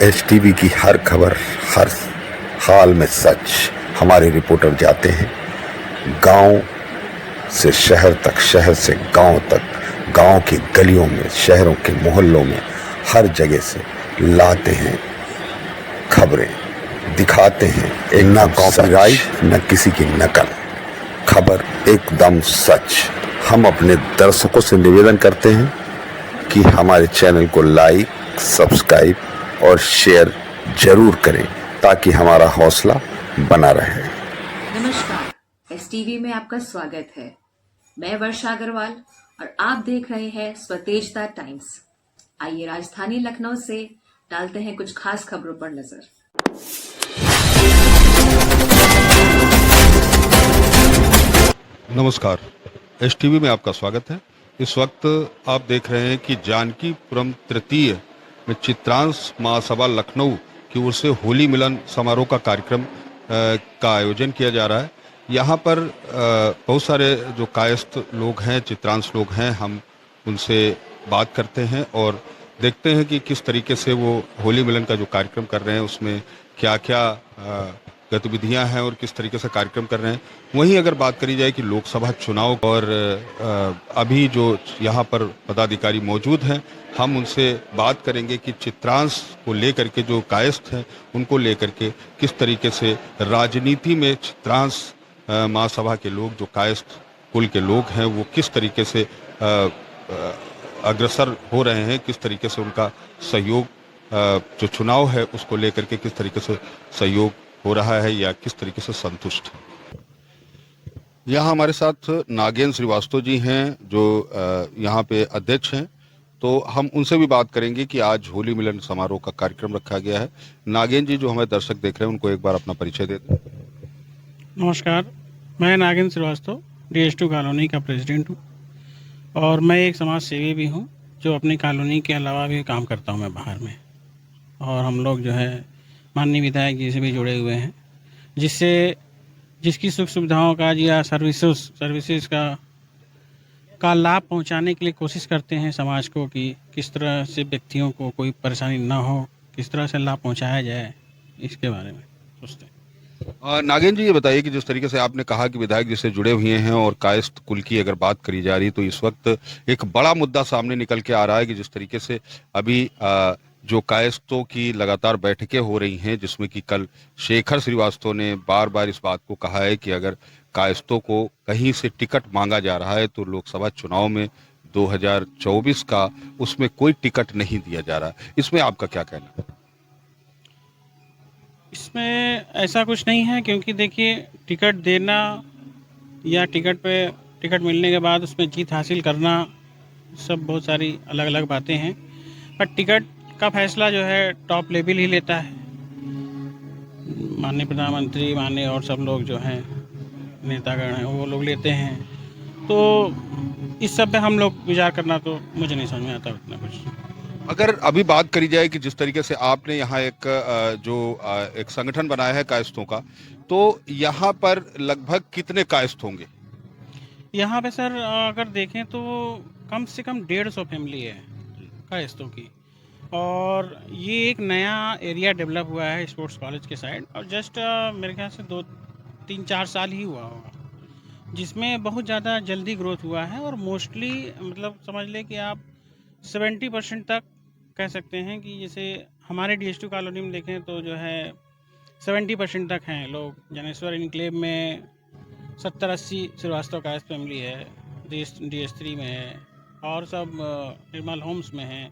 HTV की हर खबर, हर हाल में सच। हमारे रिपोर्टर जाते हैं गांव से शहर तक, शहर से गांव तक, गांव की गलियों में, शहरों के मोहल्लों में, हर जगह से लाते हैं खबरें, दिखाते हैं एक ना कॉपीराइट न किसी की नकल, खबर एकदम सच। हम अपने दर्शकों से निवेदन करते हैं कि हमारे चैनल को लाइक, सब्सक्राइब और शेयर जरूर करें ताकि हमारा हौसला बना रहे। नमस्कार, एसटीवी में आपका स्वागत है। मैं वर्षा अग्रवाल और आप देख रहे हैं स्वतेजता टाइम्स। आइए राजधानी लखनऊ से डालते हैं कुछ खास खबरों पर नजर। नमस्कार, एसटीवी में आपका स्वागत है। इस वक्त आप देख रहे हैं कि जानकीपुरम तृतीय में चित्रांश महासभा लखनऊ की ओर से होली मिलन समारोह का कार्यक्रम का आयोजन किया जा रहा है। यहाँ पर बहुत सारे जो कायस्थ लोग हैं, चित्रांश लोग हैं, हम उनसे बात करते हैं और देखते हैं कि किस तरीके से वो होली मिलन का जो कार्यक्रम कर रहे हैं उसमें क्या क्या गतिविधियां हैं और किस तरीके से कार्यक्रम कर रहे हैं। वहीं अगर बात करी जाए कि लोकसभा चुनाव और अभी जो यहाँ पर पदाधिकारी मौजूद हैं, हम उनसे बात करेंगे कि चित्रांश को लेकर के जो कायस्थ हैं उनको लेकर के किस तरीके से राजनीति में चित्रांश महासभा के लोग, जो कायस्थ कुल के लोग हैं, वो किस तरीके से अग्रसर हो रहे हैं, किस तरीके से उनका सहयोग जो चुनाव है उसको लेकर के किस तरीके से सहयोग हो रहा है या किस तरीके से संतुष्ट है। यहाँ हमारे साथ नागेंद्र श्रीवास्तव जी हैं जो यहाँ पे अध्यक्ष हैं, तो हम उनसे भी बात करेंगे कि आज होली मिलन समारोह का कार्यक्रम रखा गया है। नागेंद्र जी, जो हमारे दर्शक देख रहे हैं, उनको एक बार अपना परिचय दे दें। नमस्कार, मैं नागेंद्र श्रीवास्तव DS2 कॉलोनी का प्रेसिडेंट हूँ और मैं एक समाज सेवी भी हूँ जो अपनी कॉलोनी के अलावा भी काम करता हूँ मैं बाहर में। और हम लोग जो है माननीय विधायक जी से भी जुड़े हुए हैं, जिसकी सुख सुविधाओं का या सर्विसेज का लाभ पहुंचाने के लिए कोशिश करते हैं समाज को कि किस तरह से व्यक्तियों को कोई परेशानी ना हो, किस तरह से लाभ पहुंचाया जाए, इसके बारे में सोचते हैं। नागेंद्र जी, ये बताइए कि जिस तरीके से आपने कहा कि विधायक जी से जुड़े हुए हैं और कायस्थ कुल की अगर बात करी जा रही तो इस वक्त एक बड़ा मुद्दा सामने निकल के आ रहा है कि जिस तरीके से अभी जो कायस्थों की लगातार बैठकें हो रही हैं, जिसमें कि कल शेखर श्रीवास्तव ने बार बार इस बात को कहा है कि अगर कायस्थों को कहीं से टिकट मांगा जा रहा है तो लोकसभा चुनाव में 2024 का उसमें कोई टिकट नहीं दिया जा रहा। इसमें आपका क्या कहना है? इसमें ऐसा कुछ नहीं है, क्योंकि देखिए टिकट देना या टिकट मिलने के बाद उसमें जीत हासिल करना, सब बहुत सारी अलग अलग बातें हैं। पर टिकट का फैसला जो है टॉप लेवल ही लेता है। माननीय प्रधानमंत्री, माननीय और सब लोग जो हैं नेतागण हैं वो लोग लेते हैं। तो इस सब पे हम लोग विचार करना तो मुझे नहीं समझ में आता उतना कुछ। अगर अभी बात करी जाए कि जिस तरीके से आपने यहाँ एक संगठन बनाया है कायस्थों का, तो यहाँ पर लगभग कितने कायस्थ होंगे? यहाँ पे सर अगर देखें तो कम से कम 150 फैमिली है कायस्थों की, और ये एक नया एरिया डेवलप हुआ है स्पोर्ट्स कॉलेज के साइड, और जस्ट मेरे ख्याल से 2-3-4 साल ही हुआ होगा, जिसमें बहुत ज़्यादा जल्दी ग्रोथ हुआ है। और मोस्टली मतलब समझ लें कि आप 70% तक कह सकते हैं कि जैसे हमारे DS2 कॉलोनी में देखें तो जो है 70% तक हैं लोग। जनेश्वर इनक्लेव में 70-80 श्रीवास्तव कायस्थ फैमिली है, DS3 में है, और सब निर्मल होम्स में है।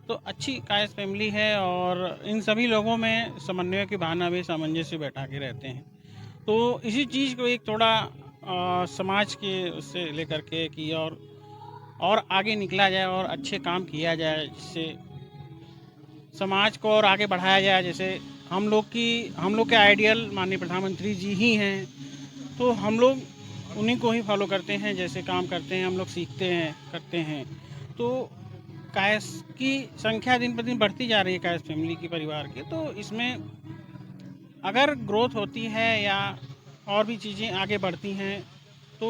तो अच्छी कायस्थ फैमिली है और इन सभी लोगों में समन्वय की भावना भी सामंजस्य बैठा के रहते हैं। तो इसी चीज़ को एक थोड़ा समाज के उससे लेकर के कि और आगे निकला जाए और अच्छे काम किया जाए, जिससे समाज को और आगे बढ़ाया जाए। जैसे हम लोग के आइडियल माननीय प्रधानमंत्री जी ही हैं, तो हम लोग उन्हीं को ही फॉलो करते हैं, जैसे काम करते हैं हम लोग, सीखते हैं, करते हैं। तो कायस्थ की संख्या दिन पर दिन बढ़ती जा रही है, कायस्थ फैमिली की, परिवार की। तो इसमें अगर ग्रोथ होती है या और भी चीज़ें आगे बढ़ती हैं तो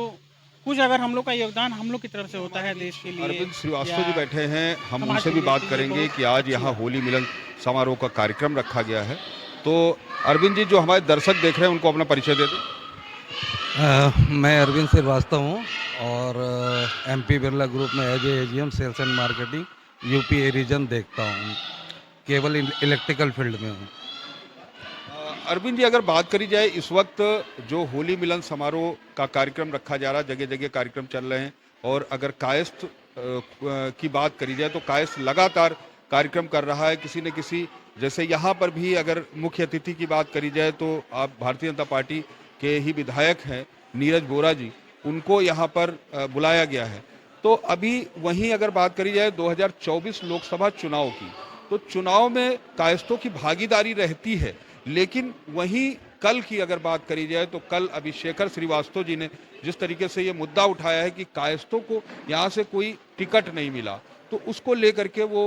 कुछ अगर हम लोग का योगदान हम लोग की तरफ से होता है देश के लिए। अरविंद श्रीवास्तव जी बैठे हैं, हम उनसे भी बात करेंगे कि आज यहाँ होली मिलन समारोह का कार्यक्रम रखा गया है। तो अरविंद जी, जो हमारे दर्शक देख रहे हैं उनको अपना परिचय दे दें। मैं अरविंद श्रीवास्तव हूँ और एमपी बिरला ग्रुप में as AGM sales and marketing UP region देखता हूँ, केवल इलेक्ट्रिकल फील्ड में हूँ। अरविंद जी, अगर बात करी जाए इस वक्त जो होली मिलन समारोह का कार्यक्रम रखा जा रहा है, जगह जगह कार्यक्रम चल रहे हैं, और अगर कायस्थ की बात करी जाए तो कायस्थ लगातार कार्यक्रम कर रहा है किसी न किसी। जैसे यहाँ पर भी अगर मुख्य अतिथि की बात करी जाए तो आप भारतीय जनता पार्टी के ही विधायक हैं नीरज बोरा जी, उनको यहाँ पर बुलाया गया है। तो अभी वहीं अगर बात करी जाए 2024 लोकसभा चुनाव की, तो चुनाव में कायस्थों की भागीदारी रहती है, लेकिन वहीं कल की अगर बात करी जाए तो कल अभिषेकर श्रीवास्तव जी ने जिस तरीके से ये मुद्दा उठाया है कि कायस्थों को यहाँ से कोई टिकट नहीं मिला, तो उसको लेकर के वो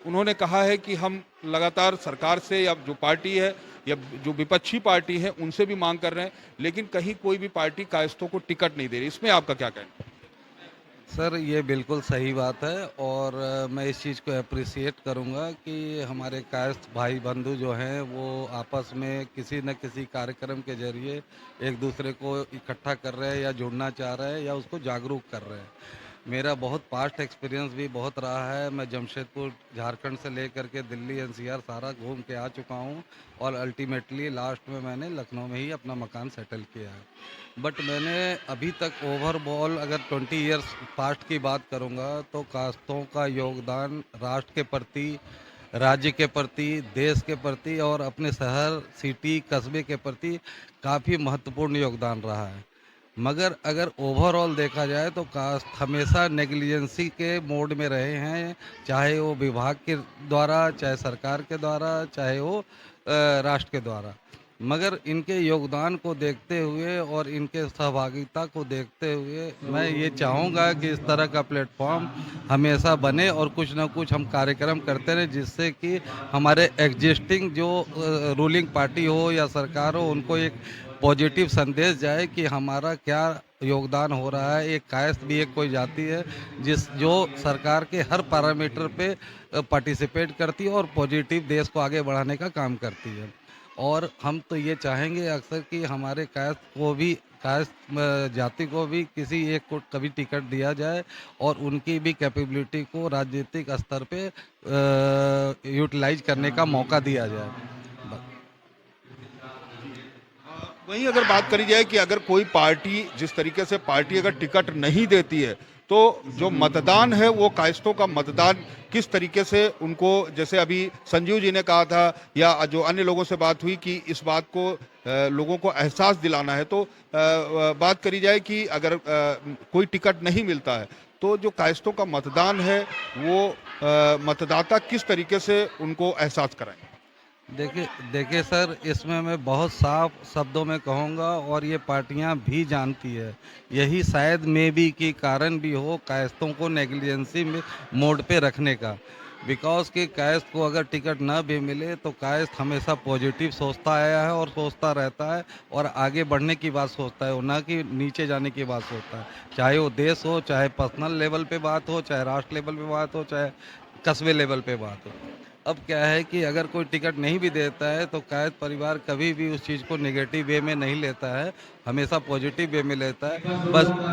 उन्होंने कहा है कि हम लगातार सरकार से या जो पार्टी है या जो विपक्षी पार्टी है उनसे भी मांग कर रहे हैं, लेकिन कहीं कोई भी पार्टी कायस्थों को टिकट नहीं दे रही। इसमें आपका क्या कहना है? सर, ये बिल्कुल सही बात है और मैं इस चीज़ को अप्रिसिएट करूँगा कि हमारे कायस्थ भाई बंधु जो हैं वो आपस में किसी न किसी कार्यक्रम के जरिए एक दूसरे को इकट्ठा कर रहे हैं या जुड़ना चाह रहे हैं या उसको जागरूक कर रहे हैं। मेरा बहुत पास्ट एक्सपीरियंस भी बहुत रहा है। मैं जमशेदपुर झारखंड से लेकर के दिल्ली एनसीआर सारा घूम के आ चुका हूँ और अल्टीमेटली लास्ट में मैंने लखनऊ में ही अपना मकान सेटल किया है। बट मैंने अभी तक ओवरऑल अगर 20 इयर्स पास्ट की बात करूँगा तो कायस्थों का योगदान राष्ट्र के प्रति, राज्य के प्रति, देश के प्रति और अपने शहर, सिटी, कस्बे के प्रति काफ़ी महत्वपूर्ण योगदान रहा है। मगर अगर ओवरऑल देखा जाए तो कास्ट हमेशा नेग्लिजेंसी के मोड में रहे हैं, चाहे वो विभाग के द्वारा, चाहे सरकार के द्वारा, चाहे वो राष्ट्र के द्वारा। मगर इनके योगदान को देखते हुए और इनके सहभागिता को देखते हुए मैं ये चाहूँगा कि इस तरह का प्लेटफॉर्म हमेशा बने और कुछ ना कुछ हम कार्यक्रम करते रहें, जिससे कि हमारे एग्जिस्टिंग जो रूलिंग पार्टी हो या सरकार हो उनको एक पॉजिटिव संदेश जाए कि हमारा क्या योगदान हो रहा है। एक कायस्थ भी एक कोई जाति है जो सरकार के हर पैरामीटर पे पार्टिसिपेट करती है और पॉजिटिव देश को आगे बढ़ाने का काम करती है। और हम तो ये चाहेंगे अक्सर कि हमारे कायस्थ जाति को भी किसी एक को कभी टिकट दिया जाए और उनकी भी कैपेबिलिटी को राजनीतिक स्तर पे यूटिलाइज करने का मौका दिया जाए। वहीं अगर बात करी जाए कि अगर कोई पार्टी, जिस तरीके से पार्टी अगर टिकट नहीं देती है तो जो मतदान है वो कायस्थों का मतदान किस तरीके से उनको, जैसे अभी संजीव जी ने कहा था या जो अन्य लोगों से बात हुई कि इस बात को लोगों को एहसास दिलाना है, तो बात करी जाए कि अगर कोई टिकट नहीं मिलता है तो जो कायस्थों का मतदान है वो मतदाता किस तरीके से उनको एहसास कराएं? देखिए सर, इसमें मैं बहुत साफ शब्दों में कहूँगा और ये पार्टियां भी जानती है, यही शायद मे बी की कारण भी हो कायस्थों को नेग्लिजेंसी में मोड पे रखने का। बिकॉज कि कायस्थ को अगर टिकट ना भी मिले तो कायस्थ हमेशा पॉजिटिव सोचता आया है और सोचता रहता है और आगे बढ़ने की बात सोचता है, ना कि नीचे जाने की बात सोचता है। चाहे वो देश हो, चाहे पर्सनल लेवल पे बात हो, चाहे राष्ट्र लेवल पे बात हो, चाहे कस्बे लेवल पे बात हो। अब क्या है कि अगर कोई टिकट नहीं भी देता है तो कायस्थ परिवार कभी भी उस चीज़ को नेगेटिव वे में नहीं लेता है, हमेशा पॉजिटिव वे में लेता है।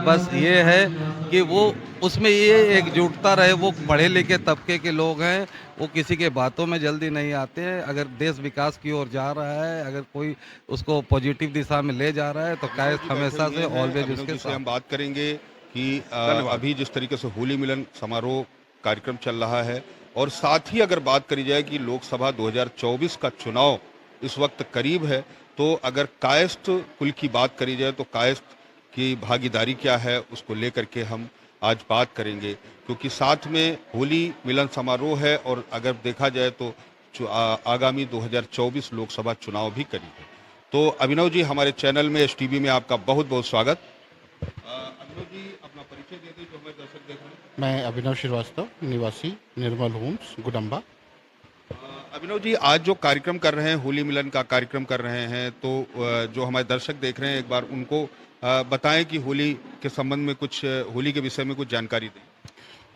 बस ये है कि वो उसमें ये एकजुटता रहे। वो पढ़े लिखे तबके के लोग हैं, वो किसी के बातों में जल्दी नहीं आते हैं। अगर देश विकास की ओर जा रहा है, अगर कोई उसको पॉजिटिव दिशा में ले जा रहा है तो कायस्थ हमेशा से ऑलवेज उसके साथ। हम बात करेंगे कि अभी जिस तरीके से होली मिलन समारोह कार्यक्रम चल रहा है और साथ ही अगर बात करी जाए कि लोकसभा 2024 का चुनाव इस वक्त करीब है, तो अगर कायस्थ कुल की बात करी जाए तो कायस्थ की भागीदारी क्या है उसको लेकर के हम आज बात करेंगे, क्योंकि साथ में होली मिलन समारोह है और अगर देखा जाए तो आगामी 2024 लोकसभा चुनाव भी करीब है। तो अभिनव जी, हमारे चैनल में एसटीवी में आपका बहुत बहुत स्वागत। अभिनव जी, अपना परिचय दे दें जो हमारे दर्शक देख रहे हैं। मैं अभिनव श्रीवास्तव, निवासी निर्मल होम्स, गुडम्बा। अभिनव जी, आज जो कार्यक्रम कर रहे हैं, होली मिलन का कार्यक्रम कर रहे हैं, तो जो हमारे दर्शक देख रहे हैं एक बार उनको बताएं कि होली के संबंध में कुछ, होली के विषय में कुछ जानकारी दें।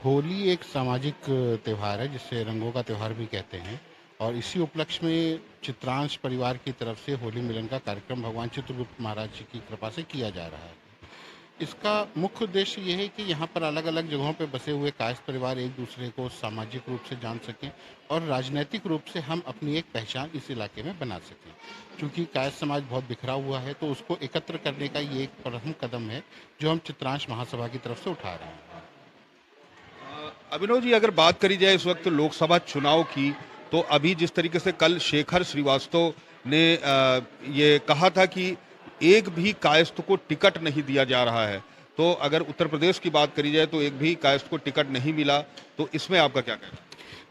होली एक सामाजिक त्यौहार है जिसे रंगों का त्यौहार भी कहते हैं और इसी उपलक्ष्य में चित्रांश परिवार की तरफ से होली मिलन का कार्यक्रम भगवान चित्रगुप्त महाराज जी की कृपा से किया जा रहा है। इसका मुख्य उद्देश्य ये है कि यहाँ पर अलग अलग जगहों पर बसे हुए कायस्थ परिवार एक दूसरे को सामाजिक रूप से जान सकें और राजनीतिक रूप से हम अपनी एक पहचान इस इलाके में बना सकें। क्योंकि कायस्थ समाज बहुत बिखरा हुआ है, तो उसको एकत्र करने का ये एक प्रथम कदम है जो हम चित्रांश महासभा की तरफ से उठा रहे हैं। अभिनव जी, अगर बात करी जाए इस वक्त लोकसभा चुनाव की, तो अभी जिस तरीके से कल शेखर श्रीवास्तव ने ये कहा था कि एक भी कायस्थ को टिकट नहीं दिया जा रहा है, तो अगर उत्तर प्रदेश की बात करी जाए तो एक भी कायस्थ को टिकट नहीं मिला, तो इसमें आपका क्या कहना है?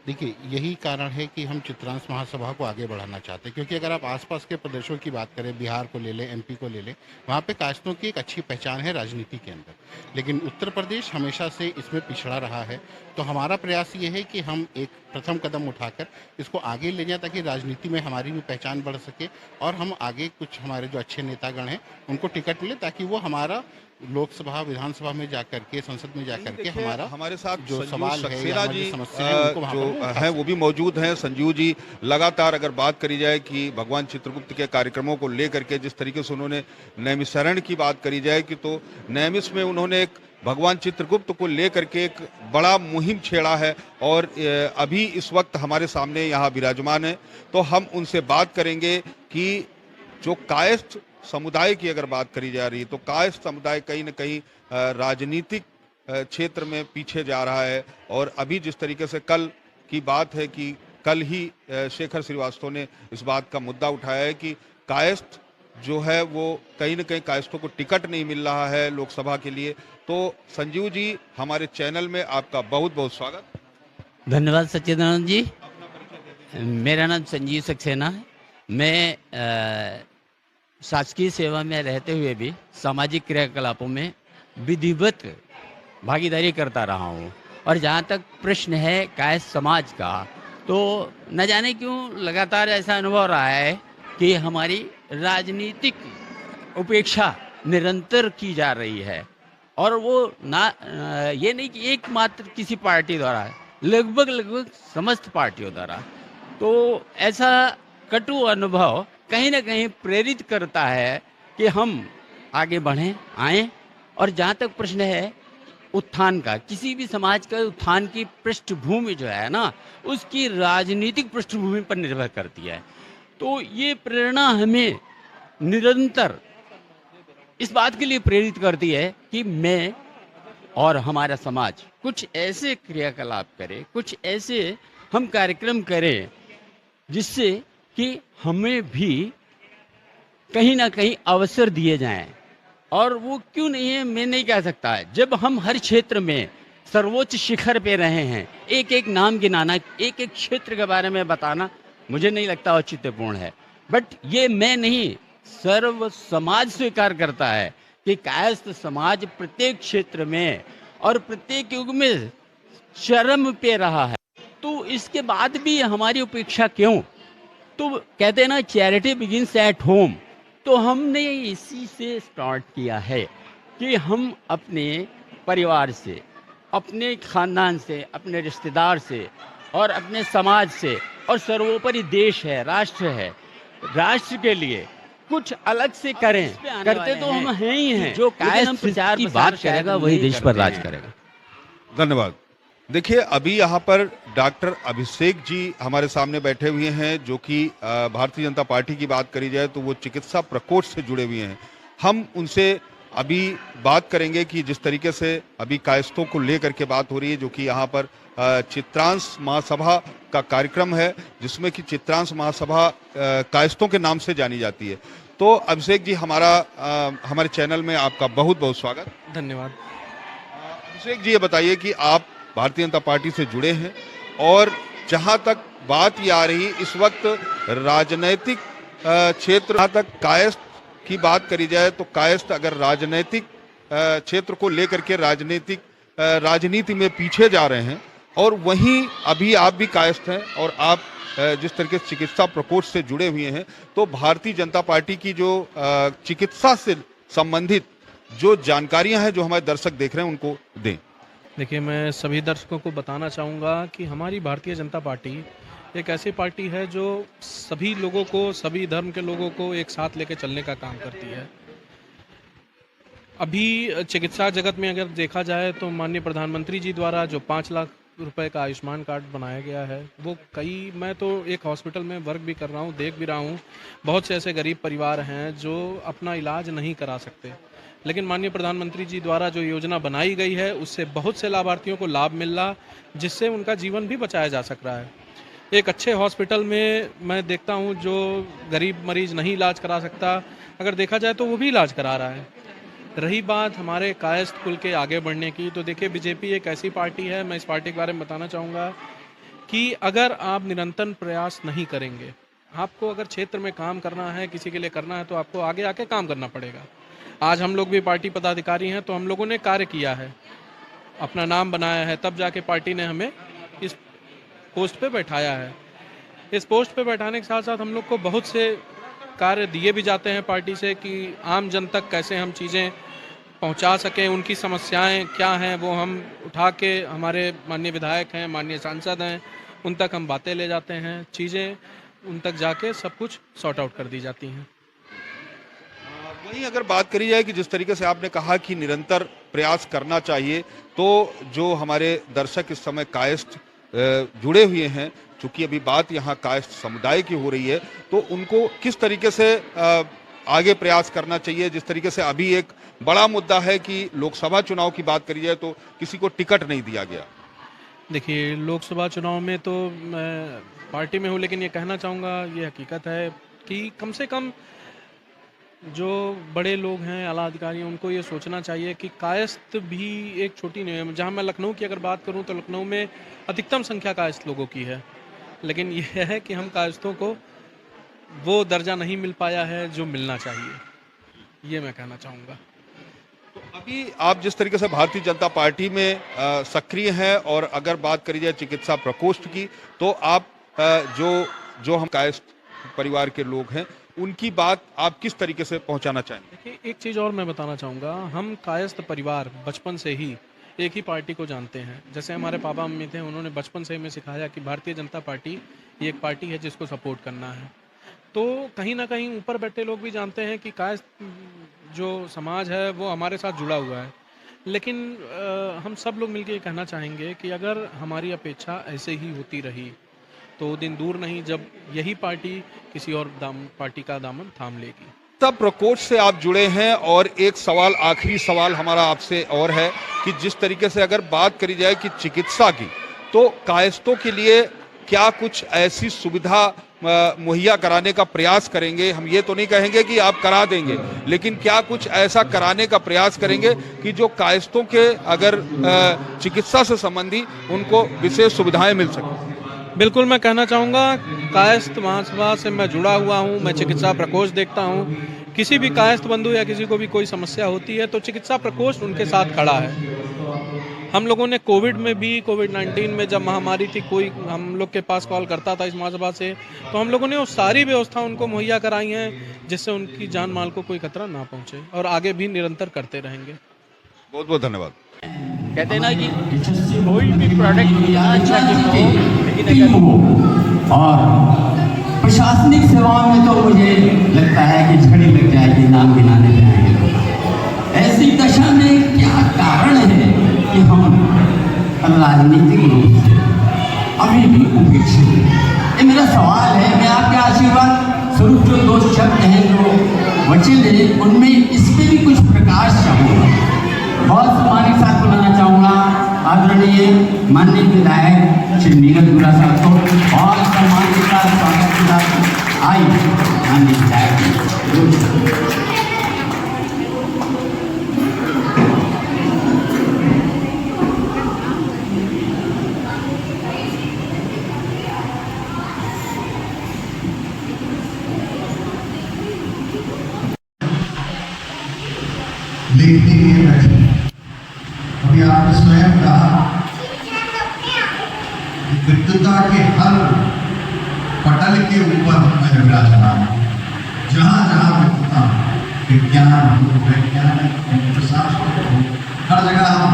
देखिए, यही कारण है कि हम चित्रांश महासभा को आगे बढ़ाना चाहते हैं, क्योंकि अगर आप आसपास के प्रदेशों की बात करें, बिहार को ले लें, एमपी को ले लें, वहाँ पे कायस्थों की एक अच्छी पहचान है राजनीति के अंदर, लेकिन उत्तर प्रदेश हमेशा से इसमें पिछड़ा रहा है। तो हमारा प्रयास ये है कि हम एक प्रथम कदम उठाकर इसको आगे ले जाएं ताकि राजनीति में हमारी भी पहचान बढ़ सके और हम आगे कुछ हमारे जो अच्छे नेतागण हैं उनको टिकट मिले, ताकि वो हमारा लोकसभा विधानसभा में जाकर के, संसद में जाकर के हमारे साथ जो संजीव सवाल है सक्सेना या जी हमारी समस्या है उनको वहाँ जो पर हैं वो भी मौजूद हैं। संजीव जी, लगातार अगर बात करी जाए कि भगवान चित्रगुप्त के कार्यक्रमों को लेकर के जिस तरीके से उन्होंने नैमिषारण्य की बात करी जाए कि तो नैमिष में उन्होंने एक भगवान चित्रगुप्त को लेकर के एक बड़ा मुहिम छेड़ा है और अभी इस वक्त हमारे सामने यहाँ विराजमान है, तो हम उनसे बात करेंगे कि जो कायस्थ समुदाय की अगर बात करी जा रही है, तो कायस्थ समुदाय कहीं न कहीं राजनीतिक क्षेत्र में पीछे जा रहा है। और अभी जिस तरीके से कल की बात है कि कल ही शेखर श्रीवास्तव ने इस बात का मुद्दा उठाया है कि कायस्थ जो है वो कहीं न कहीं कायस्थों को टिकट नहीं मिल रहा है लोकसभा के लिए। तो संजीव जी, हमारे चैनल में आपका बहुत बहुत स्वागत। धन्यवाद सच्चिदानंद जी। मेरा नाम संजीव सक्सेना है। मैं शासकीय सेवा में रहते हुए भी सामाजिक क्रियाकलापों में विधिवत भागीदारी करता रहा हूँ। और जहाँ तक प्रश्न है कायस्थ समाज का, तो न जाने क्यों लगातार ऐसा अनुभव रहा है कि हमारी राजनीतिक उपेक्षा निरंतर की जा रही है, और वो ये नहीं कि एकमात्र किसी पार्टी द्वारा, लगभग समस्त पार्टियों द्वारा। तो ऐसा कटु अनुभव कहीं ना कहीं प्रेरित करता है कि हम आगे बढ़ें, आएं। और जहाँ तक प्रश्न है उत्थान का, किसी भी समाज का उत्थान की पृष्ठभूमि जो है ना, उसकी राजनीतिक पृष्ठभूमि पर निर्भर करती है। तो ये प्रेरणा हमें निरंतर इस बात के लिए प्रेरित करती है कि मैं और हमारा समाज कुछ ऐसे क्रियाकलाप करे, कुछ ऐसे हम कार्यक्रम करें जिससे कि हमें भी कहीं ना कहीं अवसर दिए जाएं। और वो क्यों नहीं है मैं नहीं कह सकता है। जब हम हर क्षेत्र में सर्वोच्च शिखर पे रहे हैं, एक एक नाम गिनाना, एक एक क्षेत्र के बारे में बताना मुझे नहीं लगता औचित्यपूर्ण है। बट ये मैं नहीं, सर्व समाज स्वीकार करता है कि कायस्थ समाज प्रत्येक क्षेत्र में और प्रत्येक युग में चरम पे रहा है। तो इसके बाद भी हमारी उपेक्षा क्यों? तो कहते हैं ना, चैरिटी बिगिंस एट होम। तो हमने इसी से स्टार्ट किया है कि हम अपने परिवार से, अपने खानदान से, अपने रिश्तेदार से और अपने समाज से, और सर्वोपरि देश है, राष्ट्र है, राष्ट्र के लिए कुछ अलग से करें। करते तो हम हैं ही हैं। जो कायस्थ की बात करेगा वही देश पर राज करेगा। धन्यवाद। देखिए, अभी यहाँ पर डॉक्टर अभिषेक जी हमारे सामने बैठे हुए हैं, जो कि भारतीय जनता पार्टी की बात करी जाए तो वो चिकित्सा प्रकोष्ठ से जुड़े हुए हैं। हम उनसे अभी बात करेंगे कि जिस तरीके से अभी कायस्थों को लेकर के बात हो रही है, जो कि यहाँ पर चित्रांश महासभा का कार्यक्रम है, जिसमें कि चित्रांश महासभा कायस्थों के नाम से जानी जाती है। तो अभिषेक जी, हमारे चैनल में आपका बहुत बहुत स्वागत। धन्यवाद। अभिषेक जी, ये बताइए कि आप भारतीय जनता पार्टी से जुड़े हैं, और जहां तक बात ये आ रही इस वक्त राजनैतिक क्षेत्र, जहां तक कायस्थ की बात करी जाए तो कायस्थ अगर राजनैतिक क्षेत्र को लेकर के राजनीति में पीछे जा रहे हैं, और वहीं अभी आप भी कायस्थ हैं और आप जिस तरीके से चिकित्सा प्रकोष्ठ से जुड़े हुए हैं, तो भारतीय जनता पार्टी की जो चिकित्सा से संबंधित जो जानकारियां हैं जो हमारे दर्शक देख रहे हैं उनको दें। देखिए, मैं सभी दर्शकों को बताना चाहूँगा कि हमारी भारतीय जनता पार्टी एक ऐसी पार्टी है जो सभी लोगों को, सभी धर्म के लोगों को एक साथ लेके चलने का काम करती है। अभी चिकित्सा जगत में अगर देखा जाए तो माननीय प्रधानमंत्री जी द्वारा जो 5 लाख रुपए का आयुष्मान कार्ड बनाया गया है, वो मैं तो एक हॉस्पिटल में वर्क भी कर रहा हूँ, देख भी रहा हूँ, बहुत से ऐसे गरीब परिवार हैं जो अपना इलाज नहीं करा सकते, लेकिन माननीय प्रधानमंत्री जी द्वारा जो योजना बनाई गई है उससे बहुत से लाभार्थियों को लाभ मिल रहा, जिससे उनका जीवन भी बचाया जा सक रहा है। एक अच्छे हॉस्पिटल में मैं देखता हूँ जो गरीब मरीज नहीं इलाज करा सकता, अगर देखा जाए तो वो भी इलाज करा रहा है। रही बात हमारे कायस्थ कुल के आगे बढ़ने की, तो देखिए बीजेपी एक ऐसी पार्टी है, मैं इस पार्टी के बारे में बताना चाहूँगा कि अगर आप निरंतर प्रयास नहीं करेंगे, आपको अगर क्षेत्र में काम करना है, किसी के लिए करना है, तो आपको आगे आके काम करना पड़ेगा। आज हम लोग भी पार्टी पदाधिकारी हैं, तो हम लोगों ने कार्य किया है, अपना नाम बनाया है, तब जाके पार्टी ने हमें इस पोस्ट पे बैठाया है। इस पोस्ट पे बैठाने के साथ साथ हम लोग को बहुत से कार्य दिए भी जाते हैं पार्टी से कि आम जन तक कैसे हम चीज़ें पहुंचा सकें, उनकी समस्याएं क्या हैं वो हम उठा के, हमारे माननीय विधायक हैं, माननीय सांसद हैं, उन तक हम बातें ले जाते हैं, चीज़ें उन तक जाके सब कुछ सॉर्ट आउट कर दी जाती हैं। वहीं अगर बात करी जाए कि जिस तरीके से आपने कहा कि निरंतर प्रयास करना चाहिए, तो जो हमारे दर्शक इस समय कायस्थ जुड़े हुए हैं, चूंकि अभी बात यहाँ कायस्थ समुदाय की हो रही है, तो उनको किस तरीके से आगे प्रयास करना चाहिए? जिस तरीके से अभी एक बड़ा मुद्दा है कि लोकसभा चुनाव की बात करी जाए तो किसी को टिकट नहीं दिया गया। देखिए, लोकसभा चुनाव में तो मैं पार्टी में हूँ, लेकिन ये कहना चाहूँगा, ये हकीकत है कि कम से कम जो बड़े लोग हैं, आला अधिकारी हैं, उनको ये सोचना चाहिए कि कायस्थ भी एक छोटी नहीं है। जहाँ मैं लखनऊ की अगर बात करूँ तो लखनऊ में अधिकतम संख्या कायस्थ लोगों की है, लेकिन ये है कि हम कायस्थों को वो दर्जा नहीं मिल पाया है जो मिलना चाहिए, ये मैं कहना चाहूँगा। तो अभी आप जिस तरीके से भारतीय जनता पार्टी में सक्रिय हैं, और अगर बात करी जाए चिकित्सा प्रकोष्ठ की, तो आप जो हम कायस्थ परिवार के लोग हैं, उनकी बात आप किस तरीके से पहुंचाना चाहेंगे? देखिए, एक चीज़ और मैं बताना चाहूँगा, हम कायस्थ परिवार बचपन से ही एक ही पार्टी को जानते हैं। जैसे हमारे पापा मम्मी थे, उन्होंने बचपन से हमें सिखाया कि भारतीय जनता पार्टी ये एक पार्टी है जिसको सपोर्ट करना है। तो कहीं ना कहीं ऊपर बैठे लोग भी जानते हैं कि कायस्थ जो समाज है वो हमारे साथ जुड़ा हुआ है, लेकिन हम सब लोग मिलकर ये कहना चाहेंगे कि अगर हमारी अपेक्षा ऐसे ही होती रही तो दिन दूर नहीं जब यही पार्टी किसी और पार्टी का दामन थाम लेगी। तब प्रकोष्ठ से आप जुड़े हैं, और एक सवाल, आखिरी सवाल हमारा आपसे और है कि जिस तरीके से अगर बात करी जाए कि चिकित्सा की, तो कायस्थों के लिए क्या कुछ ऐसी सुविधा मुहैया कराने का प्रयास करेंगे? हम ये तो नहीं कहेंगे कि आप करा देंगे, लेकिन क्या कुछ ऐसा कराने का प्रयास करेंगे कि जो कायस्थों के अगर चिकित्सा से संबंधी उनको विशेष सुविधाएं मिल सकें? बिल्कुल, मैं कहना चाहूँगा, कायस्थ महासभा से मैं जुड़ा हुआ हूँ, मैं चिकित्सा प्रकोष्ठ देखता हूँ। किसी भी कायस्थ बंधु या किसी को भी कोई समस्या होती है तो चिकित्सा प्रकोष्ठ उनके साथ खड़ा है। हम लोगों ने कोविड में भी, कोविड-19 में जब महामारी थी, कोई हम लोग के पास कॉल करता था इस महासभा से, तो हम लोगों ने वो सारी व्यवस्था उनको मुहैया कराई हैं जिससे उनकी जान माल को कोई खतरा ना पहुँचे, और आगे भी निरंतर करते रहेंगे। बहुत बहुत धन्यवाद। कहते हैं ना कि कोई भी प्रोडक्ट अच्छा क्यों हो, लेकिन अगर और प्रशासनिक सेवाओं में तो मुझे लगता है कि झड़ी लग जाएगी नाम गिनाने जाएंगे। ऐसी दशा में क्या कारण है कि हम राजनीतिक रूप से अभी भी उपेक्षित हैं? ये मेरा सवाल है। मैं आपके आशीर्वाद स्वरूप जो 2 शब्द हैं, जो वचन हैं, उनमें इस पर भी कुछ प्रकाश चाहूँगा। बहुत सम्मान के साथ बुलाना चाहूँगा आदरणीय माननीय विधायक श्री नीरज गुरा साहब को, और सम्मान के साथ स्वागत के साथ आई माननीय विधायक। लिखने के लिए बैठे, अभी आपने स्वयं कहा कि विद्युता के हर पटल के ऊपर मैं विराजमान हूँ। जहाँ जहाँ विद्युता, विज्ञान हो, वैज्ञानिक हो, प्रशासनिक हो, हर जगह हम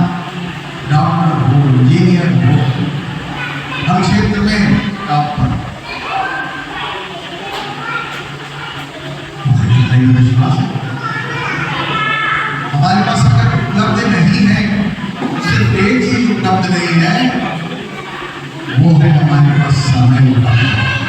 डॉक्टर हो, इंजीनियर हो, हर क्षेत्र में टॉप पर दृढ़ विश्वास है। हमारे पास अगर उपलब्ध नहीं है, सिर्फ एक चीज उपलब्ध नहीं है, वो है हमारे पास समय उपलब्ध है।